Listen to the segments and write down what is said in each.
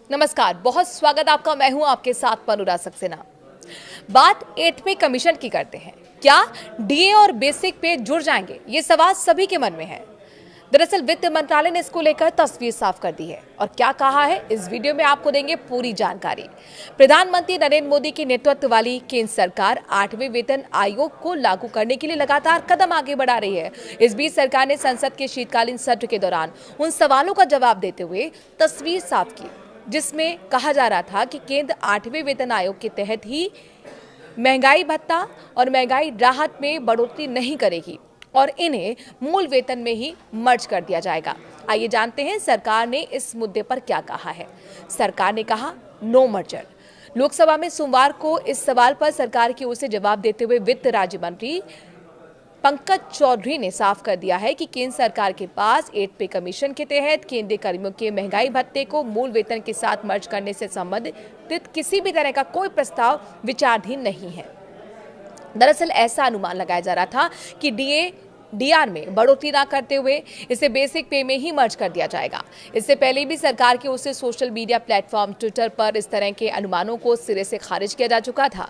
नमस्कार, बहुत स्वागत आपका। मैं हूं आपके साथ अनुराग सक्सेना। बात 8वें कमीशन की करते हैं। क्या डीए और बेसिक पे जुड़ जाएंगे? ये सवाल सभी के मन में है। दरअसल वित्त मंत्रालय ने इसको लेकर तस्वीर साफ कर दी है और क्या कहा है इस वीडियो में आपको देंगे पूरी जानकारी। प्रधानमंत्री नरेंद्र मोदी के नेतृत्व वाली केंद्र सरकार 8वें वेतन आयोग को लागू करने के लिए लगातार कदम आगे बढ़ा रही है। इस बीच सरकार ने संसद के शीतकालीन सत्र के दौरान उन सवालों का जवाब देते हुए तस्वीर साफ की जिसमें कहा जा रहा था कि केंद्र 8वें वेतन आयोग के तहत ही महंगाई भत्ता और महंगाई राहत में बढ़ोतरी नहीं करेगी और इन्हें मूल वेतन में ही मर्ज कर दिया जाएगा। आइए जानते हैं सरकार ने इस मुद्दे पर क्या कहा है। सरकार ने कहा नो मर्जर। लोकसभा में सोमवार को इस सवाल पर सरकार की ओर से जवाब देते हुए वित्त राज्य मंत्री पंकज चौधरी ने साफ कर दिया है कि केंद्र सरकार के पास 8 पे कमीशन के तहत केंद्रीय कर्मियों के महंगाई भत्ते को मूल वेतन के साथ मर्ज करने से संबंधित किसी भी तरह का कोई प्रस्ताव विचाराधीन नहीं है। दरअसल ऐसा अनुमान लगाया जा रहा था कि डीआर में बढ़ोतरी न करते हुए इसे बेसिक पे में ही मर्ज कर दिया जाएगा। इससे पहले भी सरकार की ओर से सोशल मीडिया प्लेटफॉर्म ट्विटर पर इस तरह के अनुमानों को सिरे से खारिज किया जा चुका था।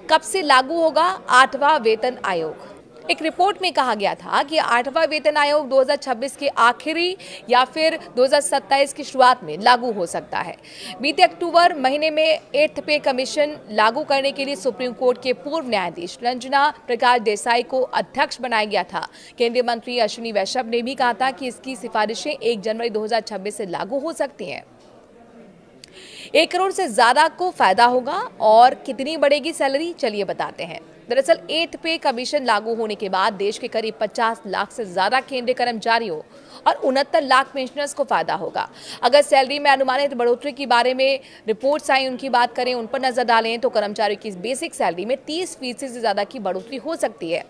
कब से लागू होगा 8वां वेतन आयोग? एक रिपोर्ट में कहा गया था कि 8वां वेतन आयोग 2026 के आखिरी या फिर 2027 की शुरुआत में लागू हो सकता है। बीते अक्टूबर महीने में 8th पे कमीशन लागू करने के लिए सुप्रीम कोर्ट के पूर्व न्यायाधीश रंजना प्रकाश देसाई को अध्यक्ष बनाया गया था। केंद्रीय मंत्री अश्विनी वैष्णव ने भी कहा था कि इसकी सिफारिशें 1 जनवरी 2026 से लागू हो सकती हैं। 1 करोड़ से ज्यादा को फायदा होगा और कितनी बढ़ेगी सैलरी, चलिए बताते हैं। दरअसल 8th पे कमीशन लागू होने के बाद देश के करीब 50 लाख से ज्यादा केंद्रीय कर्मचारियों और 69 लाख पेंशनर्स को फायदा होगा। अगर सैलरी में अनुमानित बढ़ोतरी के बारे में रिपोर्ट्स आई उनकी बात करें, उन पर नजर डालें तो कर्मचारियों की बेसिक सैलरी में 30% से ज्यादा की बढ़ोतरी हो सकती है।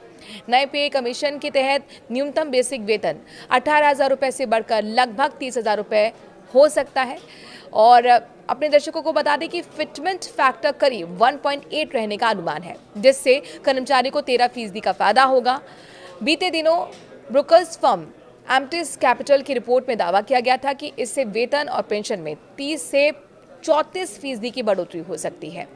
नए पे कमीशन के तहत न्यूनतम बेसिक वेतन 18,000 रुपए से बढ़कर लगभग 30,000 रुपए हो सकता है। और अपने दर्शकों को बता दें कि फिटमेंट फैक्टर करीब 1.8 रहने का अनुमान है, जिससे कर्मचारी को 13% का फायदा होगा। बीते दिनों ब्रोकर्स फर्म एम्प्टिस कैपिटल की रिपोर्ट में दावा किया गया था कि इससे वेतन और पेंशन में 30 से 34% की बढ़ोतरी हो सकती है।